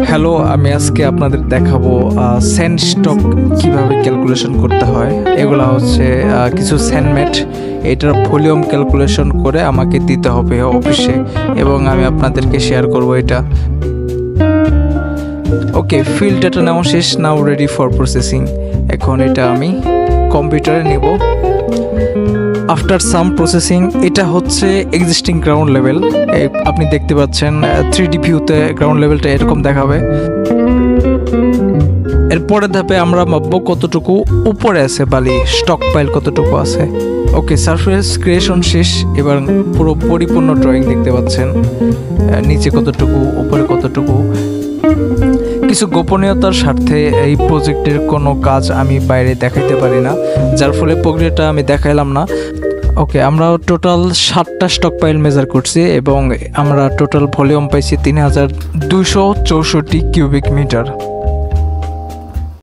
Hello, আমি আজকে আপনাদের দেখাবো স্যান্ড স্টক কিভাবে ক্যালকুলেশন করতে হয়। এগুলা হচ্ছে কিছু স্যান্ডমেট, এটার ভলিউম ক্যালকুলেশন করে আমাকে দিতে হবে অফিসে, এবং আমি আপনাদেরকে শেয়ার করব এটা। ওকে, ফিল্ড ডাটা নেওয়া শেষ, নাও রেডি ফর প্রসেসিং। এখন এটা আমি কম্পিউটারে নেব। আফটার সাম প্রসেসিং, এটা হচ্ছে এক্সিস্টিং গ্রাউন্ড লেভেল। আপনি দেখতে পাচ্ছেন 3D ভিউতে গ্রাউন্ড লেভেলটা এরকম দেখাবে। এরপরের ধাপে আমরা মাপবো কতটুকু উপরে আছে বালি, স্টক পাইল কতটুকু আছে। ওকে, সারফেস ক্রিয়েশন শেষ। এবার পুরো পরিপূর্ণ ড্রয়িং দেখতে পাচ্ছেন, নিচে কতটুকু, উপরে কতটুকু। কিছু গোপনীয়তার স্বার্থে এই প্রজেক্টের কোনো কাজ আমি বাইরে দেখাইতে পারি না, যার ফলে প্রক্রিয়াটা আমি দেখাইলাম না। ওকে, আমরা টোটাল 7টা স্টক পাইল মেজার করছি এবং আমরা টোটাল ভলিউম পাইছি 3264 কিউবিক মিটার।